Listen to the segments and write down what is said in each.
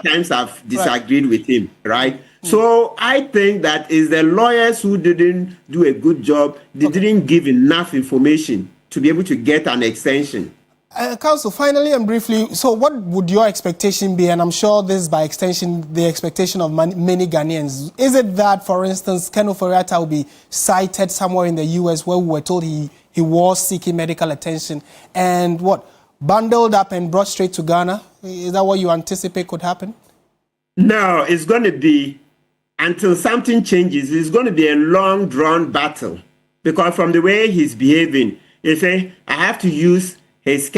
at times have disagreed with him, right? So I think that is the lawyers who didn't do a good job. They didn't give enough information to be able to get an extension. Counsel, finally and briefly, so what would your expectation be? And I'm sure this is by extension the expectation of many Ghanaians. Is it that, for instance, Ken Ofori-Atta will be cited somewhere in the US where we were told he was seeking medical attention and bundled up and brought straight to Ghana? Is that what you anticipate could happen? No, it's going to be, until something changes, it's going to be a long drawn battle. Because from the way he's behaving, you say, I have to use his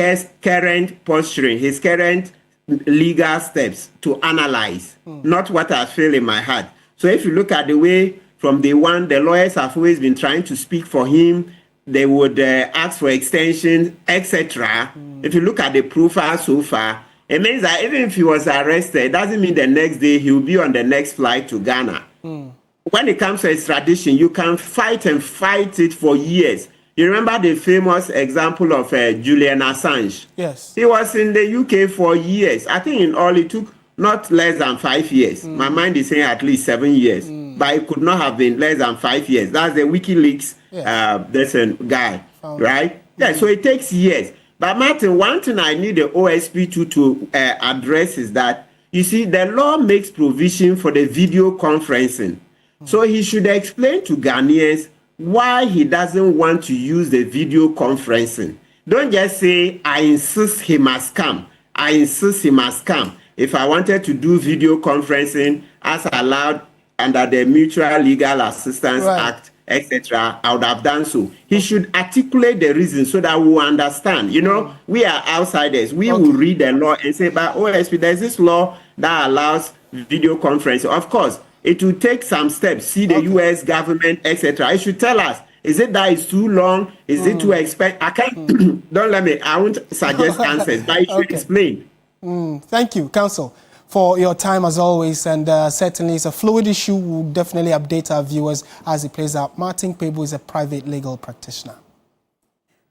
current posturing, his current legal steps to analyze, not what I feel in my heart. So if you look at the way from day one, the lawyers have always been trying to speak for him. They would ask for extension, etc. If you look at the profile so far, it means that even if he was arrested, it doesn't mean the next day he will be on the next flight to Ghana. When it comes to extradition, you can fight it for years. You remember the famous example of Julian Assange? Yes. He was in the UK for years. I think in all it took not less than 5 years. My mind is saying at least 7 years. But it could not have been less than 5 years. That's the WikiLeaks there's a guy, right? Yeah, so it takes years. But Martin, one thing I need the OSP to address is that, you see, the law makes provision for the video conferencing. So he should explain to Ghanaians why he doesn't want to use the video conferencing. Don't just say, I insist he must come. I insist he must come. If I wanted to do video conferencing as allowed under the Mutual Legal Assistance Act, etc., I would have done so. He should articulate the reason so that we will understand. You know, we are outsiders. We will read the law and say, but OSP, there's this law that allows video conferencing. Of course, it will take some steps, see the US government, etc. It should tell us, is it that it's too long? Is it too expensive? I can't, don't let me, I won't suggest answers, but it should explain. Thank you, Counsel, for your time as always. And certainly it's a fluid issue. We'll definitely update our viewers as it plays out. Martin Kpebu is a private legal practitioner.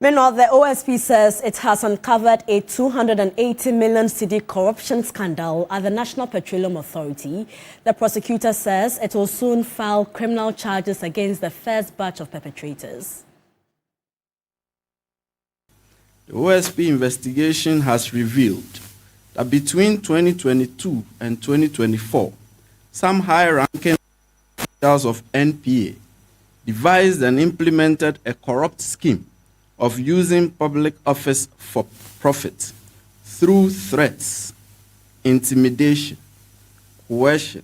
Meanwhile, the OSP says it has uncovered a 280 million cedi corruption scandal at the National Petroleum Authority. The prosecutor says it will soon file criminal charges against the first batch of perpetrators. The OSP investigation has revealed that between 2022 and 2024, some high-ranking officials of NPA devised and implemented a corrupt scheme of using public office for profit through threats, intimidation, coercion,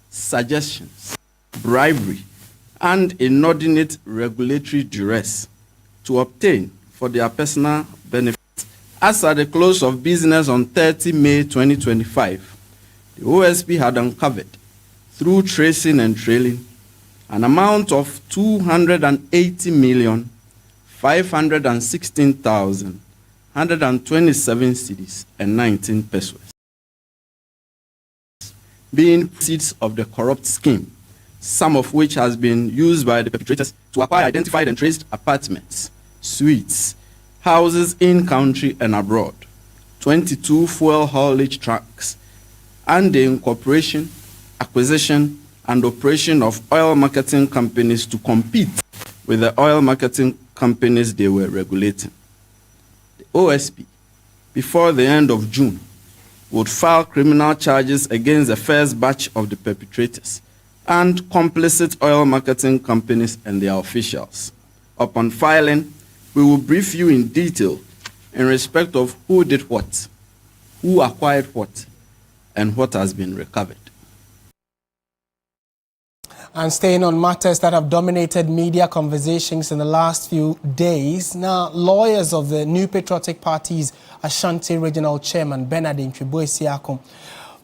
suggestions, bribery, and inordinate regulatory duress to obtain for their personal benefit. As at the close of business on 30 May 2025, the OSP had uncovered, through tracing and trailing, an amount of 280,516,127 cedis and 19 pesos, being proceeds of the corrupt scheme, some of which has been used by the perpetrators to acquire identified and traced apartments, suites, houses in country and abroad, 22 fuel haulage trucks, and the incorporation, acquisition, and operation of oil marketing companies to compete with the oil marketing companies they were regulating. The OSP, before the end of June, would file criminal charges against the first batch of the perpetrators and complicit oil marketing companies and their officials. Upon filing, we will brief you in detail in respect of who did what, who acquired what, and what has been recovered. And staying on matters that have dominated media conversations in the last few days, now lawyers of the New Patriotic Party's Ashanti Regional Chairman Bernard Ntwibwe-Siakon,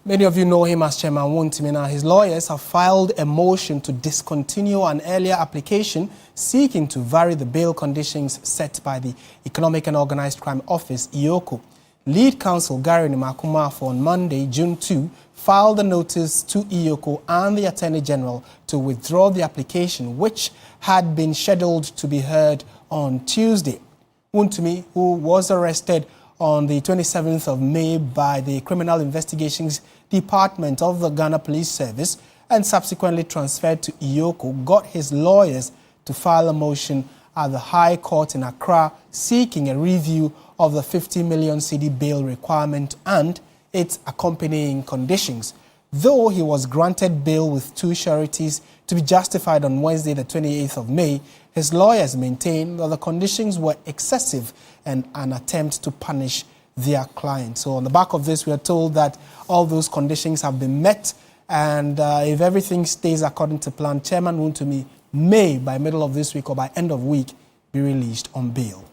many of you know him as Chairman Wontumi. Now his lawyers have filed a motion to discontinue an earlier application seeking to vary the bail conditions set by the Economic and Organized Crime Office, EOCO. Lead counsel Gary Nimakumafo on Monday, June 2, filed a notice to EOCO and the Attorney General to withdraw the application, which had been scheduled to be heard on Tuesday. Wontumi, who was arrested on the 27th of May by the Criminal Investigations Department of the Ghana Police Service and subsequently transferred to Iyoko, got his lawyers to file a motion at the High Court in Accra seeking a review of the 50 million cedi bail requirement and its accompanying conditions. Though he was granted bail with two sureties to be justified on Wednesday, the 28th of May, his lawyers maintain that the conditions were excessive and an attempt to punish their client. So on the back of this, we are told that all those conditions have been met, and if everything stays according to plan, Chairman Wontumi may, by middle of this week or by end of week, be released on bail.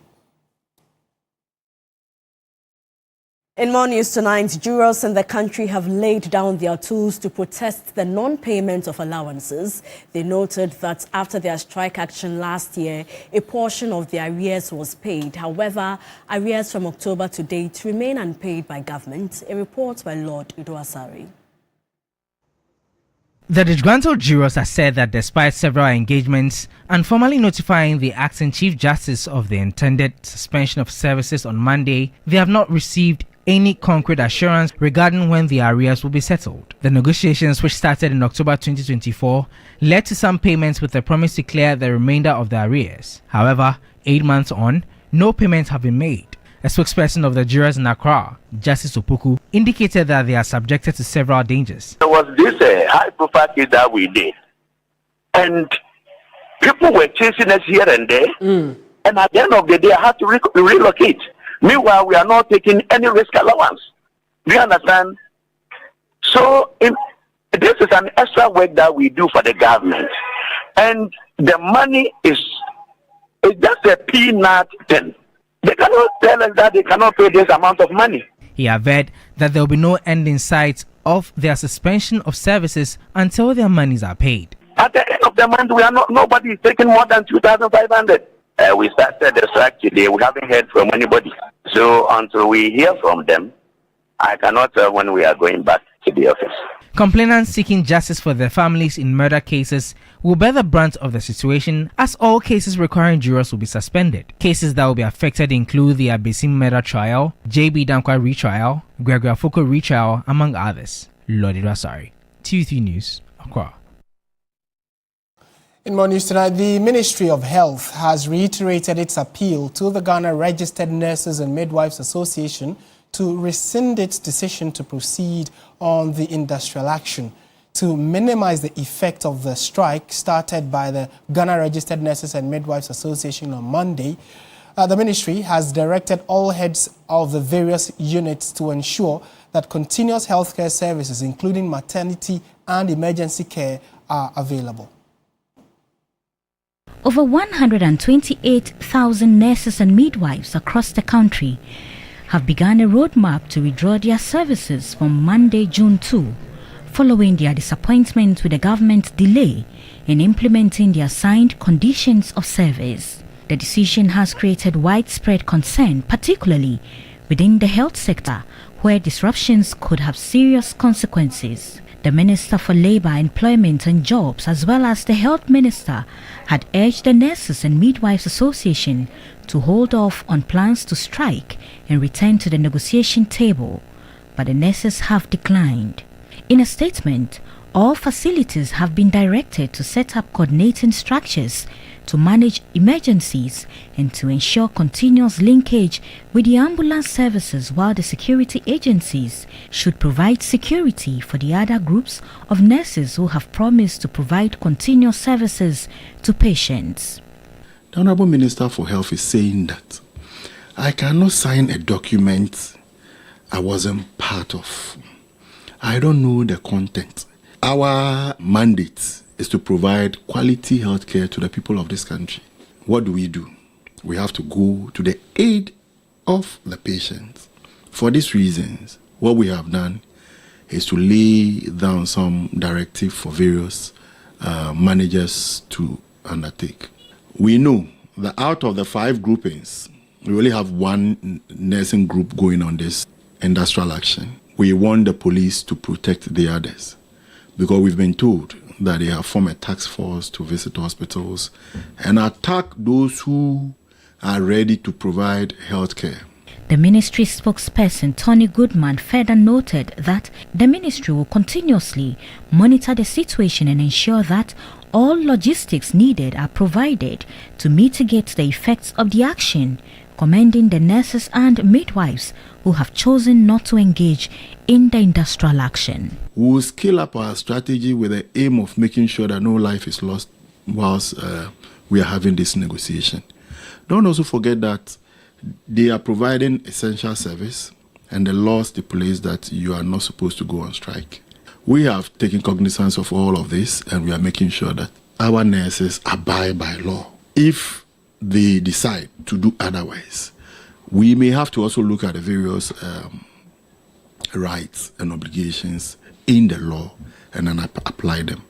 In more news tonight, jurors in the country have laid down their tools to protest the non-payment of allowances. They noted that after their strike action last year, a portion of their arrears was paid. However, arrears from October to date remain unpaid by government. A report by Lord Idoasari. The disgruntled jurors have said that despite several engagements and formally notifying the acting Chief Justice of the intended suspension of services on Monday, they have not received any concrete assurance regarding when the arrears will be settled. The negotiations, which started in October 2024, led to some payments with the promise to clear the remainder of the arrears. However, 8 months on, no payments have been made. A spokesperson of the jurors in Accra, Justice Opoku, indicated that they are subjected to several dangers. There was this high-profile case that we did, and people were chasing us here and there, and at the end of the day, I had to relocate. Meanwhile, we are not taking any risk allowance. Do you understand? So, this is an extra work that we do for the government, and the money is just a peanut thing. They cannot tell us that they cannot pay this amount of money. He averred that there will be no end in sight of their suspension of services until their monies are paid. At the end of the month, nobody is taking more than 2,500. We started the strike today. We haven't heard from anybody. So until we hear from them, I cannot tell when we are going back to the office. Complainants seeking justice for their families in murder cases will bear the brunt of the situation, as all cases requiring jurors will be suspended. Cases that will be affected include the Abesim murder trial, JB Dankwa retrial, Gregory Afoko retrial, among others. Lord Idoasari, TV3 News, Accra. In more news tonight, the Ministry of Health has reiterated its appeal to the Ghana Registered Nurses and Midwives Association to rescind its decision to proceed on the industrial action to minimize the effect of the strike started by the Ghana Registered Nurses and Midwives Association on Monday. The ministry has directed all heads of the various units to ensure that continuous healthcare services, including maternity and emergency care, are available. Over 128,000 nurses and midwives across the country have begun a roadmap to withdraw their services from Monday, June 2, following their disappointment with the government's delay in implementing the assigned conditions of service. The decision has created widespread concern, particularly within the health sector, where disruptions could have serious consequences. The Minister for Labour, Employment and Jobs, as well as the Health Minister, had urged the Nurses and Midwives Association to hold off on plans to strike and return to the negotiation table, but the nurses have declined. In a statement, all facilities have been directed to set up coordinating structures to manage emergencies and to ensure continuous linkage with the ambulance services, while the security agencies should provide security for the other groups of nurses who have promised to provide continuous services to patients. The Honorable Minister for Health is saying that I cannot sign a document I wasn't part of. I don't know the content. Our mandate is to provide quality health care to the people of this country. What do? We have to go to the aid of the patients. For these reasons, what we have done is to lay down some directive for various managers to undertake. We know that out of the 5 groupings, we only have 1 nursing group going on this industrial action. We want the police to protect the others, because we've been told that they have formed a task force to visit hospitals and attack those who are ready to provide health care. The ministry spokesperson Tony Goodman further noted that the ministry will continuously monitor the situation and ensure that all logistics needed are provided to mitigate the effects of the action, commending the nurses and midwives who have chosen not to engage in the industrial action. We will scale up our strategy with the aim of making sure that no life is lost whilst we are having this negotiation. Don't also forget that they are providing essential service, and the law stipulates that you are not supposed to go on strike. We have taken cognizance of all of this, and we are making sure that our nurses abide by law. If they decide to do otherwise, we may have to also look at the various rights and obligations in the law and then apply them.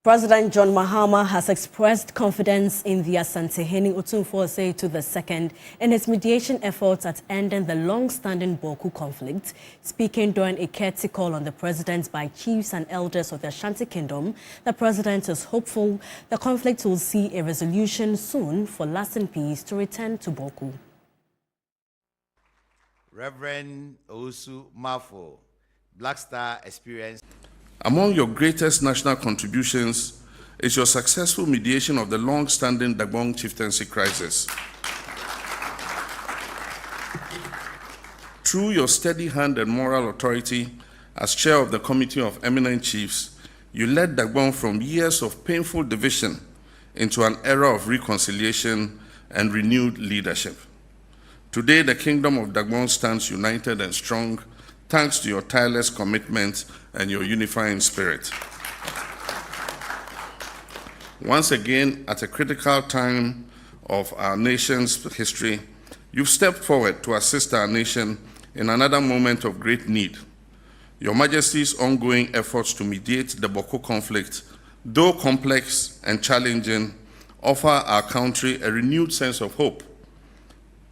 President John Mahama has expressed confidence in the Asantehene Otumfuose II in his mediation efforts at ending the long-standing Bawku conflict. Speaking during a courtesy call on the president by chiefs and elders of the Ashanti Kingdom, the president is hopeful the conflict will see a resolution soon for lasting peace to return to Bawku. Reverend Owusu Mafo, Black Star Experience. Among your greatest national contributions is your successful mediation of the long-standing Dagbon chieftaincy crisis. Through your steady hand and moral authority as chair of the Committee of Eminent Chiefs, you led Dagbon from years of painful division into an era of reconciliation and renewed leadership. Today, the Kingdom of Dagbon stands united and strong, thanks to your tireless commitment and your unifying spirit. Once again, at a critical time of our nation's history, you've stepped forward to assist our nation in another moment of great need. Your Majesty's ongoing efforts to mediate the Bawku conflict, though complex and challenging, offer our country a renewed sense of hope.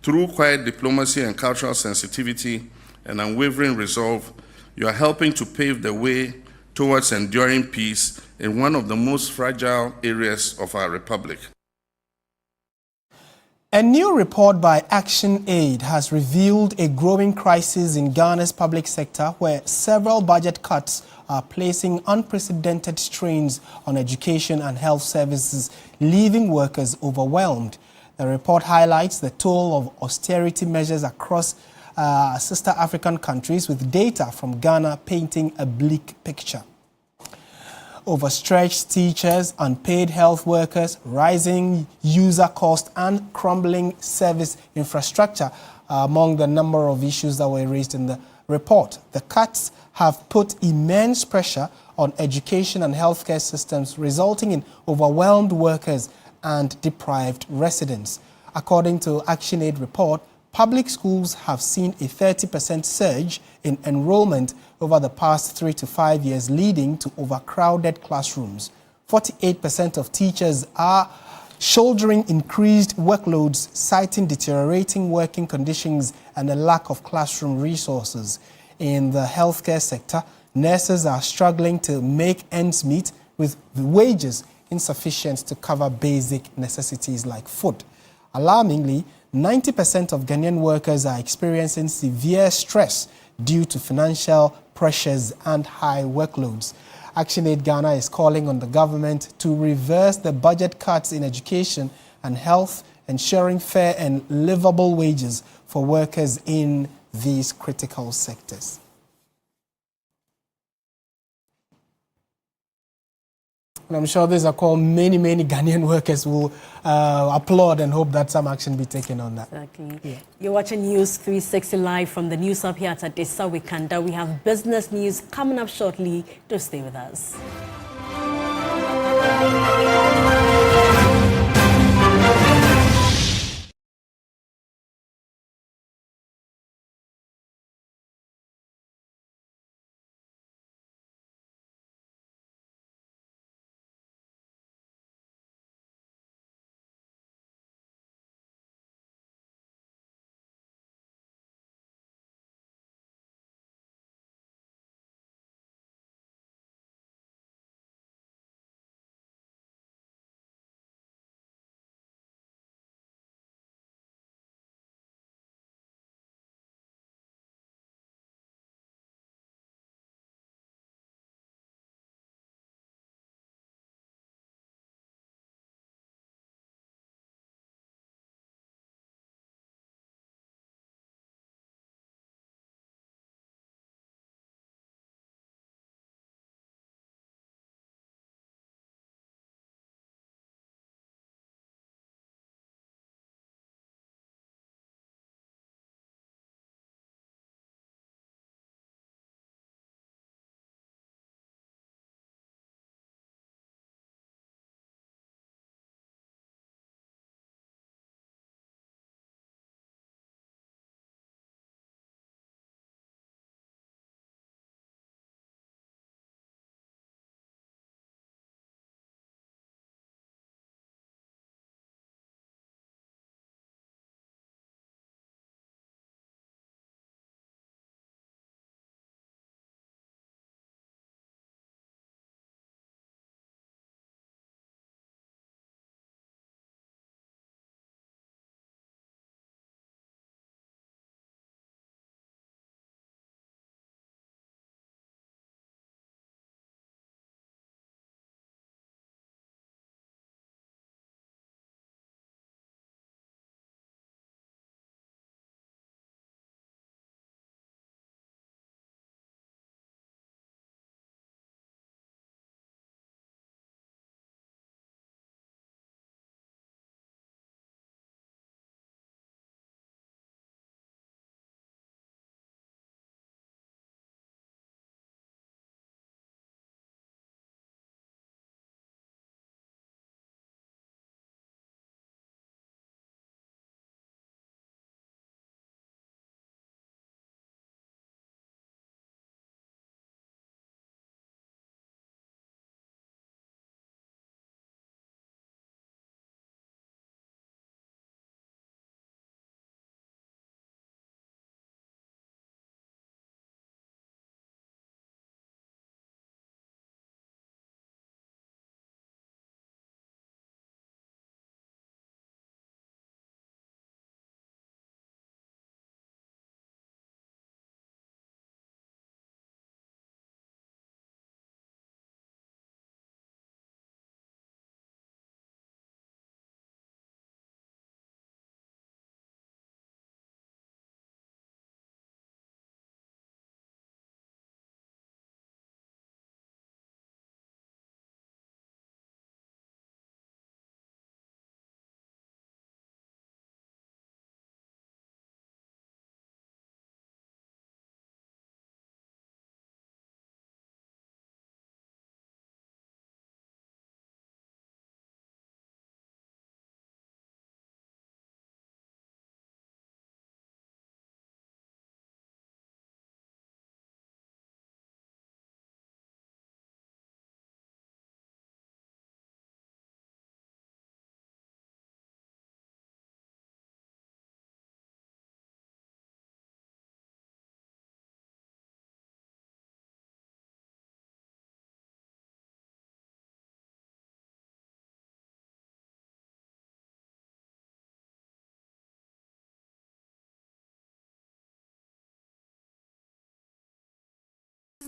Through quiet diplomacy and cultural sensitivity and unwavering resolve, you are helping to pave the way towards enduring peace in one of the most fragile areas of our republic. A new report by Action Aid has revealed a growing crisis in Ghana's public sector where several budget cuts are placing unprecedented strains on education and health services, leaving workers overwhelmed. The report highlights the toll of austerity measures across sister African countries, with data from Ghana painting a bleak picture. Overstretched teachers, unpaid health workers, rising user costs and crumbling service infrastructure are among the number of issues that were raised in the report. The cuts have put immense pressure on education and healthcare systems, resulting in overwhelmed workers and deprived residents. According to ActionAid report, public schools have seen a 30% surge in enrollment over the past 3 to 5 years, leading to overcrowded classrooms. 48% of teachers are shouldering increased workloads, citing deteriorating working conditions and a lack of classroom resources. In the healthcare sector, nurses are struggling to make ends meet, with wages insufficient to cover basic necessities like food. Alarmingly, 90% of Ghanaian workers are experiencing severe stress due to financial pressures and high workloads. ActionAid Ghana is calling on the government to reverse the budget cuts in education and health, ensuring fair and livable wages for workers in these critical sectors. And I'm sure this is a call many Ghanaian workers will applaud and hope that some action be taken on that. Exactly. Yeah. You're watching News 360 live from the News Hub here at Adesa Wikanda. We have business news coming up shortly. Do stay with us.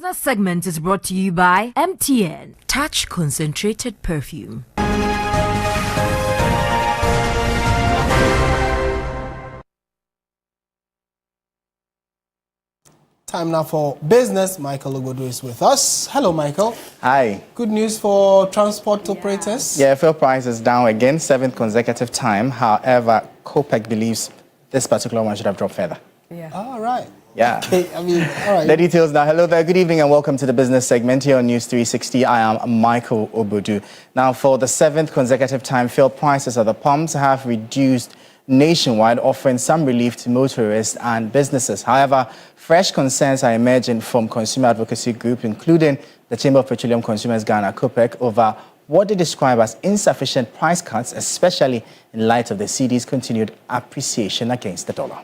This segment is brought to you by MTN. Touch concentrated perfume. Time now for business. Michael Ogodo is with us. Hello, Michael. Hi. Good news for transport operators? Yeah, fuel prices down again, 7th consecutive time. However, COPEC believes this particular one should have dropped further. Yeah. All right. Yeah. Okay, all right. The details now. Hello there. Good evening and welcome to the business segment here on News 360. I am Michael Obodu. Now, for the 7th consecutive time, fuel prices at the pumps have reduced nationwide, offering some relief to motorists and businesses. However, fresh concerns are emerging from consumer advocacy groups, including the Chamber of Petroleum Consumers Ghana, COPEC, over what they describe as insufficient price cuts, especially in light of the cedi's continued appreciation against the dollar.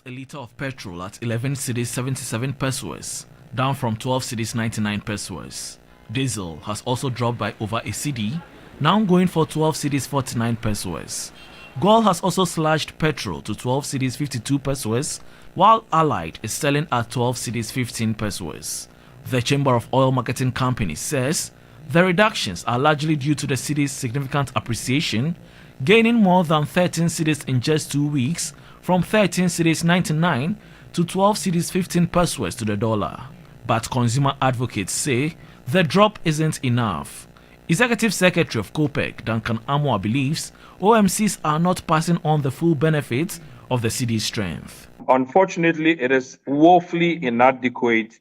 A litre of petrol at 11 cedis 77 pesos, down from 12 cedis 99 pesos. Diesel has also dropped by over a cedi, now going for 12 cedis 49 pesos. Gold has also slashed petrol to 12 cedis 52 pesos, while Allied is selling at 12 cedis 15 pesos. The Chamber of Oil Marketing Companies says the reductions are largely due to the cedi's significant appreciation, gaining more than 13 cedis in just 2 weeks, from 13 cedis 99 to 12 cedis 15 pesos to the dollar. But consumer advocates say the drop isn't enough. Executive Secretary of COPEC, Duncan Amoah, believes OMCs are not passing on the full benefits of the cedi's strength. Unfortunately, it is woefully inadequate.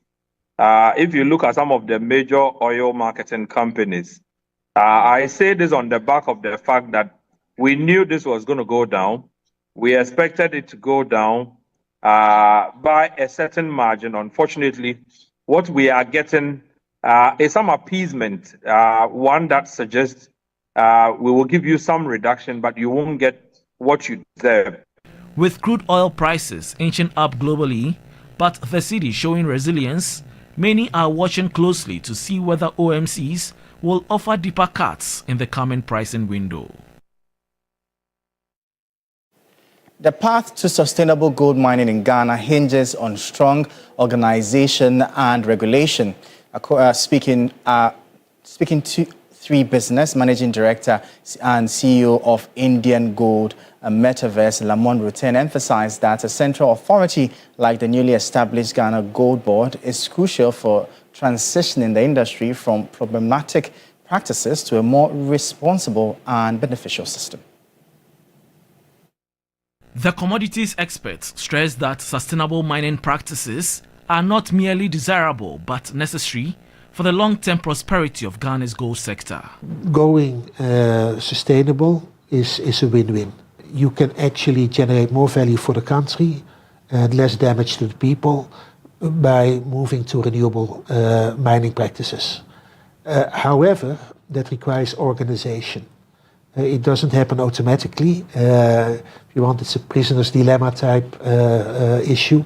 If you look at some of the major oil marketing companies, I say this on the back of the fact that we knew this was going to go down. We expected it to go down by a certain margin. Unfortunately, what we are getting is some appeasement, one that suggests we will give you some reduction, but you won't get what you deserve. With crude oil prices inching up globally, but the cedi showing resilience, many are watching closely to see whether OMCs will offer deeper cuts in the coming pricing window. The path to sustainable gold mining in Ghana hinges on strong organization and regulation. Speaking to 3 Business Managing Director and CEO of Indian Gold Metaverse, Lamont Rutten, emphasized that a central authority like the newly established Ghana Gold Board is crucial for transitioning the industry from problematic practices to a more responsible and beneficial system. The commodities experts stress that sustainable mining practices are not merely desirable but necessary for the long-term prosperity of Ghana's gold sector. Going sustainable is a win-win. You can actually generate more value for the country and less damage to the people by moving to renewable mining practices. However, that requires organization. It doesn't happen automatically. If you want, it's a prisoner's dilemma type issue,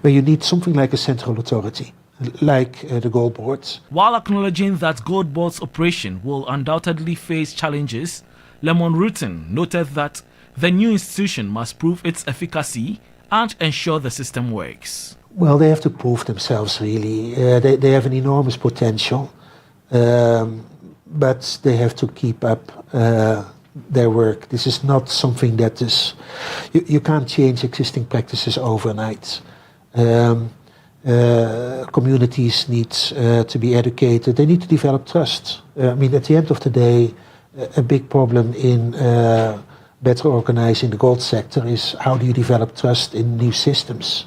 where you need something like a central authority, like the Gold Boards. While acknowledging that Gold Board's operation will undoubtedly face challenges, Lamont Rutten noted that the new institution must prove its efficacy and ensure the system works. Well, they have to prove themselves, really. They have an enormous potential. But they have to keep up their work. This is not something that is... You can't change existing practices overnight. Communities need to be educated. They need to develop trust. I mean, at the end of the day, a big problem in better organizing the gold sector is how do you develop trust in new systems?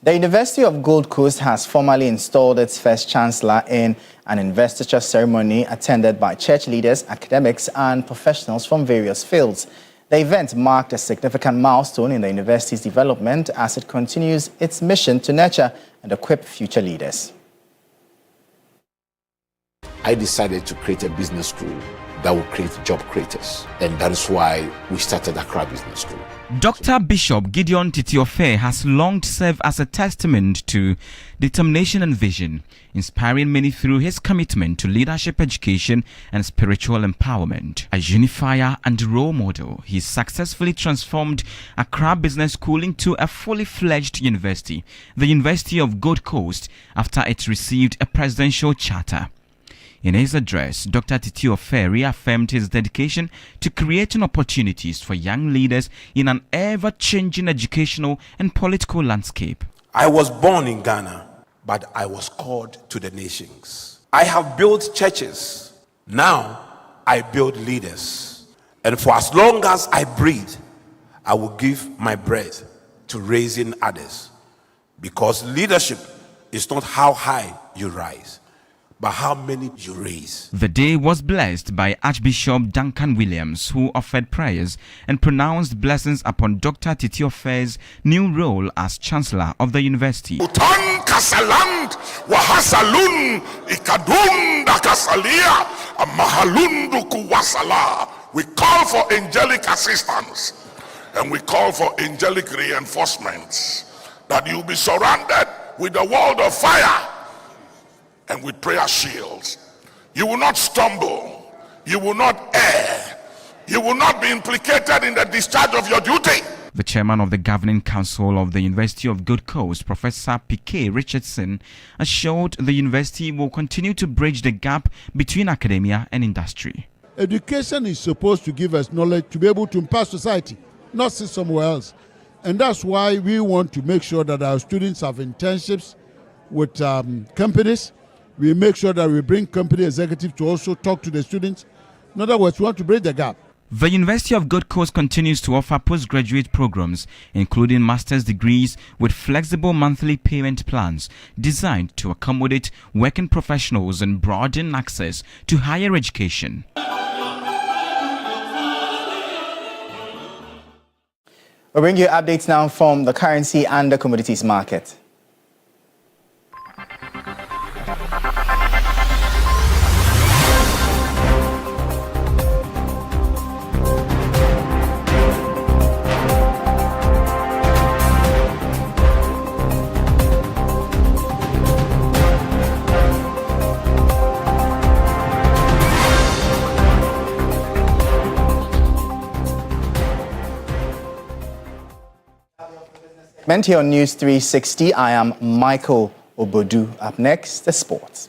The University of Gold Coast has formally installed its first chancellor in an investiture ceremony attended by church leaders, academics, and professionals from various fields. The event marked a significant milestone in the university's development as it continues its mission to nurture and equip future leaders. I decided to create a business school that will create job creators, and that is why we started Accra Business School. Dr. Bishop Gideon Titiofe has long served as a testament to determination and vision, inspiring many through his commitment to leadership, education, and spiritual empowerment. A unifier and role model, he successfully transformed Accra Business School into a fully fledged university, the University of Gold Coast, after it received a presidential charter. In his address, Dr. Titiofe reaffirmed his dedication to creating opportunities for young leaders in an ever-changing educational and political landscape. I was born in Ghana, but I was called to the nations. I have built churches. Now I build leaders. And for as long as I breathe, I will give my breath to raising others. Because leadership is not how high you rise, but how many you raise. The day was blessed by Archbishop Duncan Williams, who offered prayers and pronounced blessings upon Dr. Titiofe's new role as Chancellor of the university. Utan kasaland wahasalun ikadun dakasalia amahalundu kuwasala. We call for angelic assistance and we call for angelic reinforcements, that you be surrounded with the wall of fire and with prayer shields. You will not stumble. You will not err. You will not be implicated in the discharge of your duty. The chairman of the governing council of the University of Gold Coast, Professor P.K. Richardson, assured the university will continue to bridge the gap between academia and industry. Education is supposed to give us knowledge to be able to impact society, not sit somewhere else. And that's why we want to make sure that our students have internships with companies. We make sure that we bring company executives to also talk to the students. In other words, we want to bridge the gap. The University of Gold Coast continues to offer postgraduate programs, including master's degrees with flexible monthly payment plans designed to accommodate working professionals and broaden access to higher education. We'll bring you updates now from the currency and the commodities market. Here on News 360, I am Michael Obodu. Up next, the sports.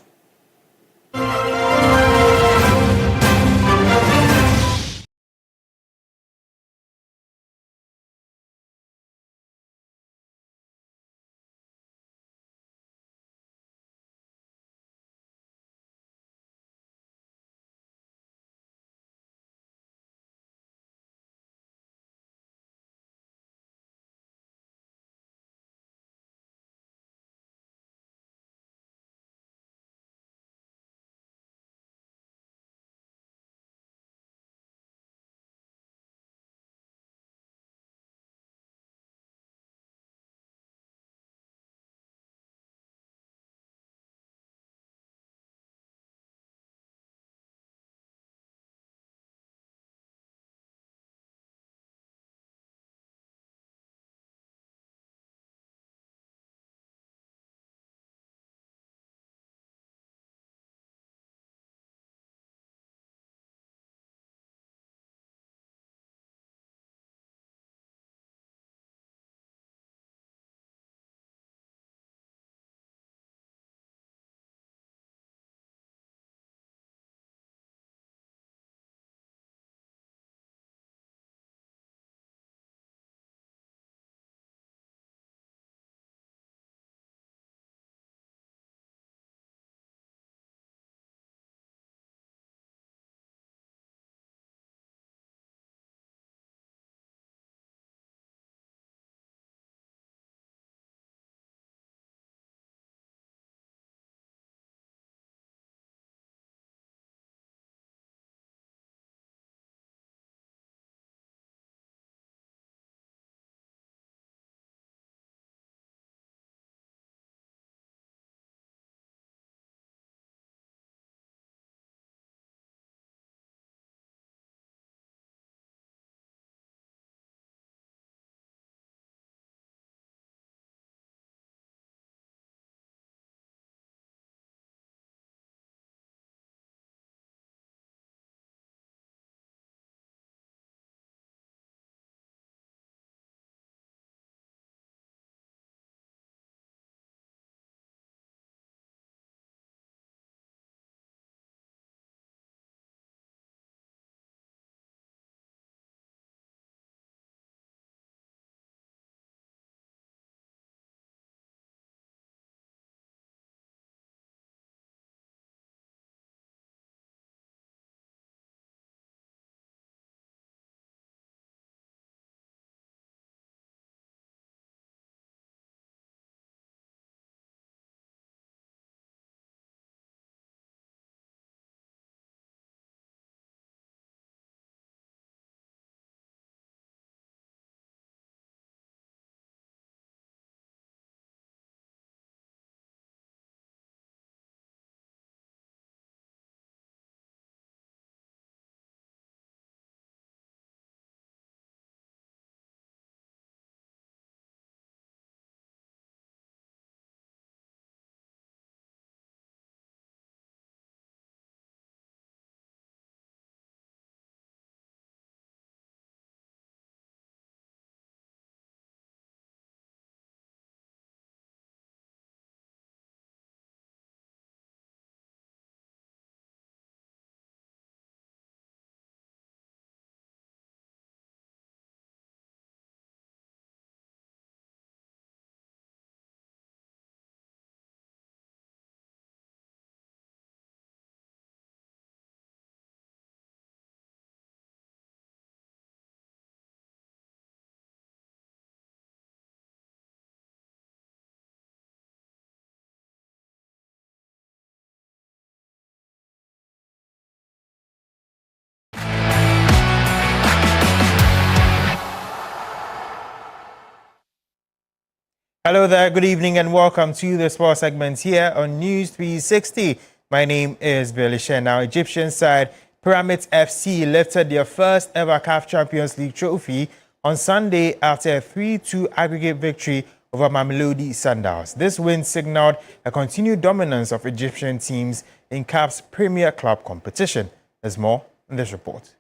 Hello there, good evening and welcome to the sports segment here on News 360. My name is Billy Shen. Now, Egyptian side Pyramids FC lifted their first ever CAF Champions League trophy on Sunday after a 3-2 aggregate victory over Mamelodi Sundowns. This win signaled a continued dominance of Egyptian teams in CAF's Premier Club competition. There's more in this report.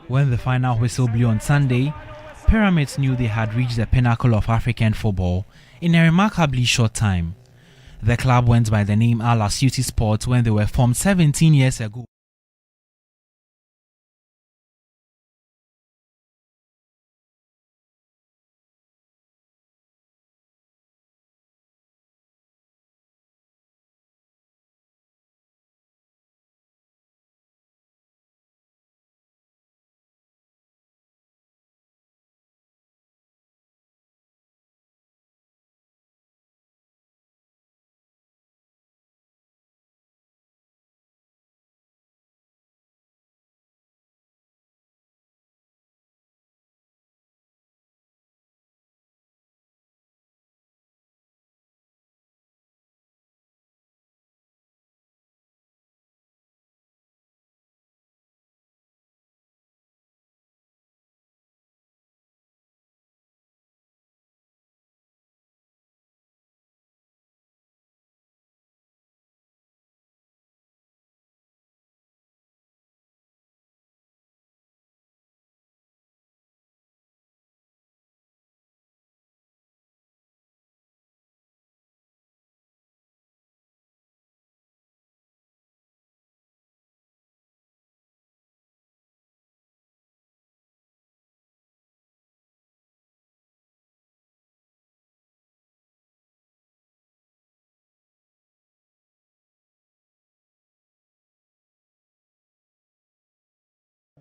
When the final whistle blew on Sunday, Pyramids knew they had reached the pinnacle of African football in a remarkably short time. The club went by the name Al Asyuti Sports when they were formed 17 years ago.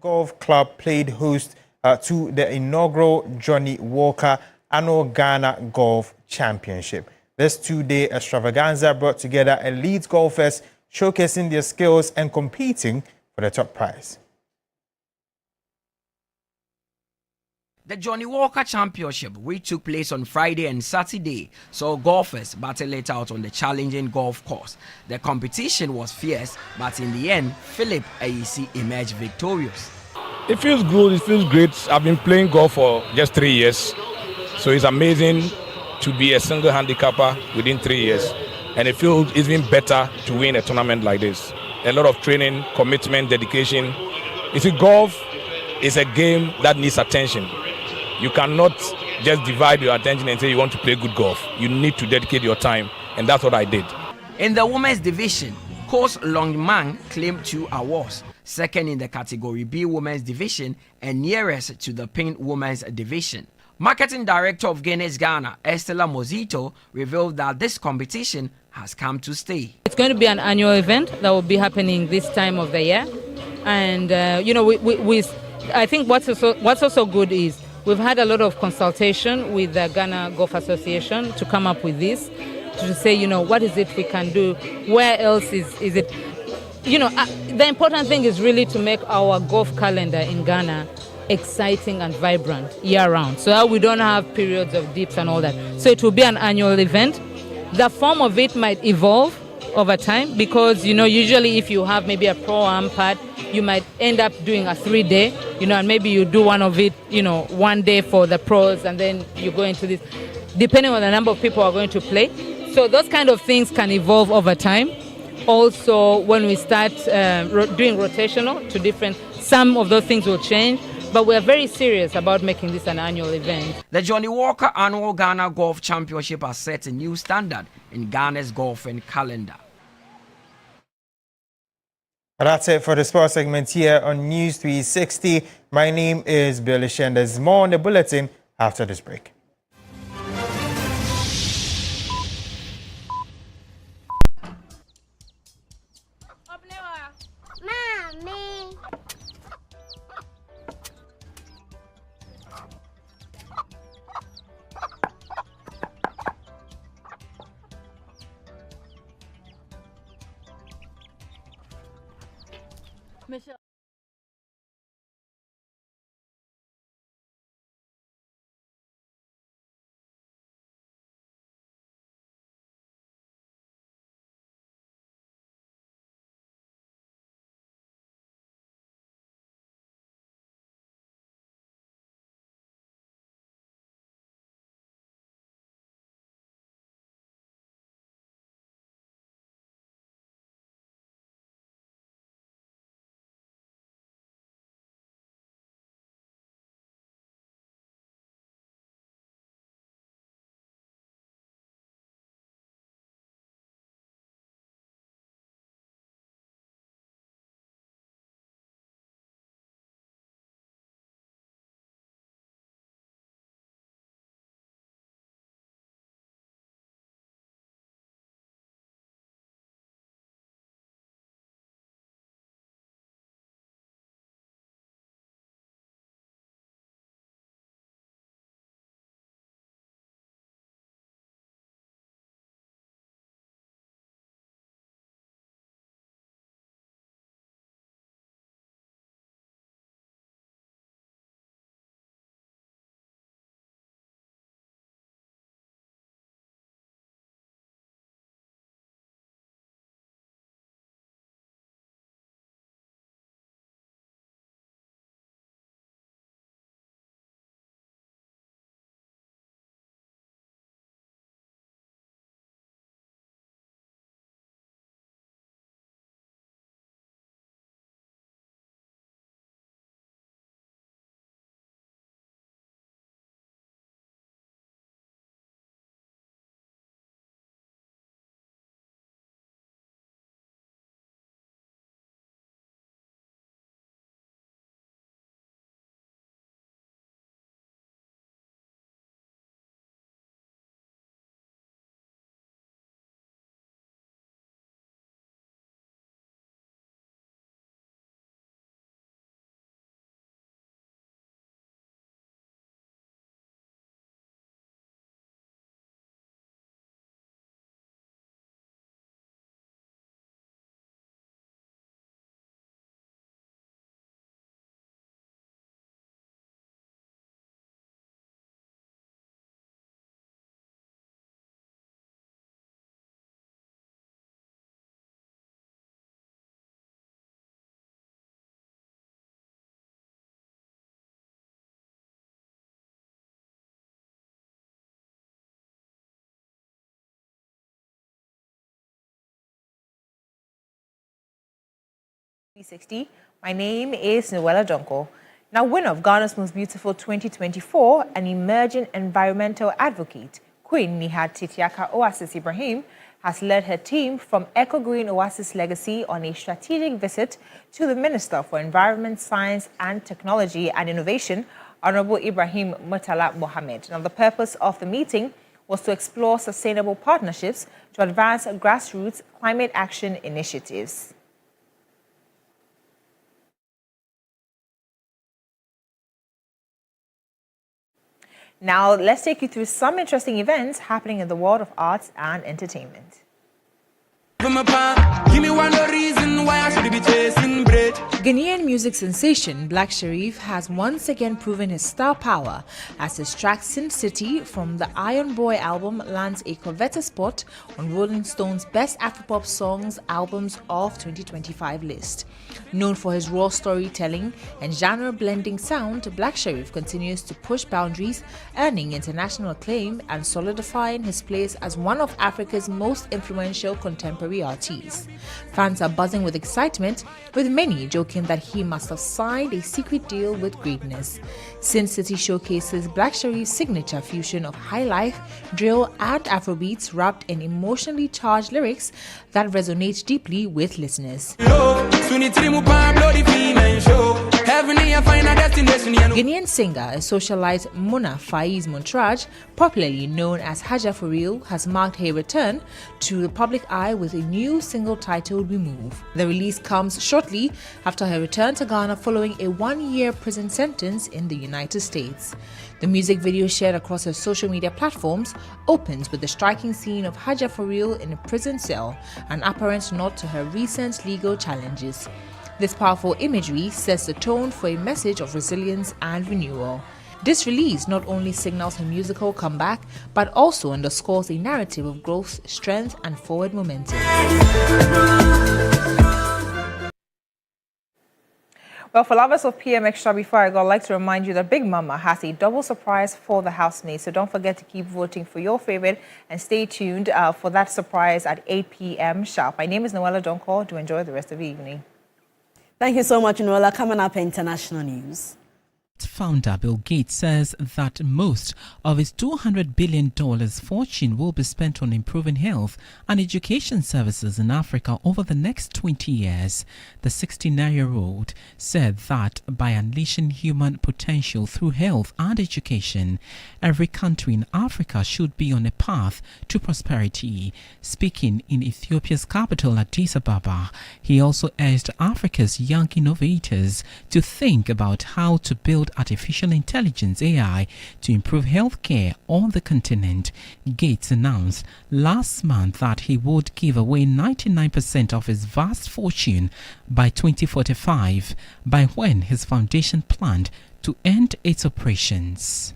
Golf Club played host to the inaugural Johnny Walker Annual Ghana Golf Championship. This two-day extravaganza brought together elite golfers showcasing their skills and competing for the top prize. The Johnny Walker Championship, which took place on Friday and Saturday, saw golfers battle it out on the challenging golf course. The competition was fierce, but in the end, Philip Ayisi emerged victorious. It feels good, it feels great. I've been playing golf for just 3 years, so it's amazing to be a single handicapper within 3 years. And it feels even better to win a tournament like this. A lot of training, commitment, dedication. You see, golf is a game that needs attention. You cannot just divide your attention and say you want to play good golf. You need to dedicate your time, and that's what I did. In the women's division, Coach Longman claimed 2 awards, second in the category B women's division and nearest to the pink women's division. Marketing Director of Guinness Ghana, Estela Mozito, revealed that this competition has come to stay. It's going to be an annual event that will be happening this time of the year. And, I think what's also good is we've had a lot of consultation with the Ghana Golf Association to come up with this, to say, what is it we can do? Where else is it? The important thing is really to make our golf calendar in Ghana exciting and vibrant year-round, so that we don't have periods of dips and all that. So it will be an annual event. The form of it might evolve over time because, usually if you have maybe a pro-am pad, you might end up doing a 3-day, and maybe you do one of it, 1 day for the pros, and then you go into this, depending on the number of people who are going to play. So those kind of things can evolve over time. Also, when we start doing rotational to different, some of those things will change, but we're very serious about making this an annual event. The Johnny Walker Annual Ghana Golf Championship has set a new standard in Ghana's golfing calendar. That's it for the sports segment here on News 360. My name is Billy Shen. There's more on the bulletin after this break. Michelle. 360. My name is Noella Donko. Now, winner of Ghana's Most Beautiful 2024, an emerging environmental advocate, Queen Nihat Titiaka Oasis Ibrahim, has led her team from Eco Green Oasis Legacy on a strategic visit to the Minister for Environment, Science and Technology and Innovation, Honorable Ibrahim Murtala Mohammed. Now, the purpose of the meeting was to explore sustainable partnerships to advance grassroots climate action initiatives. Now, let's take you through some interesting events happening in the world of arts and entertainment. Ghanaian music sensation Black Sherif has once again proven his star power as his track Sin City from the Iron Boy album lands a coveted spot on Rolling Stone's Best Afropop Songs Albums of 2025 list. Known for his raw storytelling and genre-blending sound, Black Sherif continues to push boundaries, earning international acclaim and solidifying his place as one of Africa's most influential contemporary artists. Fans are buzzing with excitement, with many joking that he must have signed a secret deal with greatness. Sin City showcases Black Sherif's signature fusion of high life, drill, and Afrobeats wrapped in emotionally charged lyrics that resonate deeply with listeners. Ghanaian singer and socialite Mona Faiz Montrage, popularly known as Haja For Real, has marked her return to the public eye with a new single titled Remove. The release comes shortly after her return to Ghana following a 1-year prison sentence in the United States. The music video shared across her social media platforms opens with the striking scene of Haja For Real in a prison cell, an apparent nod to her recent legal challenges. This powerful imagery sets the tone for a message of resilience and renewal. This release not only signals her musical comeback, but also underscores a narrative of growth, strength, and forward momentum. Well, for lovers of PM Extra, before I go, I'd like to remind you that Big Mama has a double surprise for the housemates. So don't forget to keep voting for your favorite and stay tuned for that surprise at 8 p.m. sharp. My name is Noella Donko. Do enjoy the rest of the evening. Thank you so much, Noella. Coming up, international news. Founder Bill Gates says that most of his $200 billion fortune will be spent on improving health and education services in Africa over the next 20 years. The 69-year-old said that by unleashing human potential through health and education, every country in Africa should be on a path to prosperity. Speaking in Ethiopia's capital, Addis Ababa, he also urged Africa's young innovators to think about how to build artificial intelligence AI to improve healthcare on the continent. Gates announced last month that he would give away 99% of his vast fortune by 2045, by when his foundation planned to end its operations.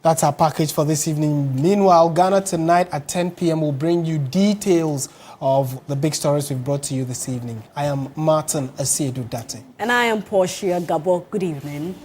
That's our package for this evening. Meanwhile, Ghana Tonight at 10 p.m. will bring you details of the big stories we've brought to you this evening. I am Martin Asiedu-Dartey. And I am Portia Gabor. Good evening.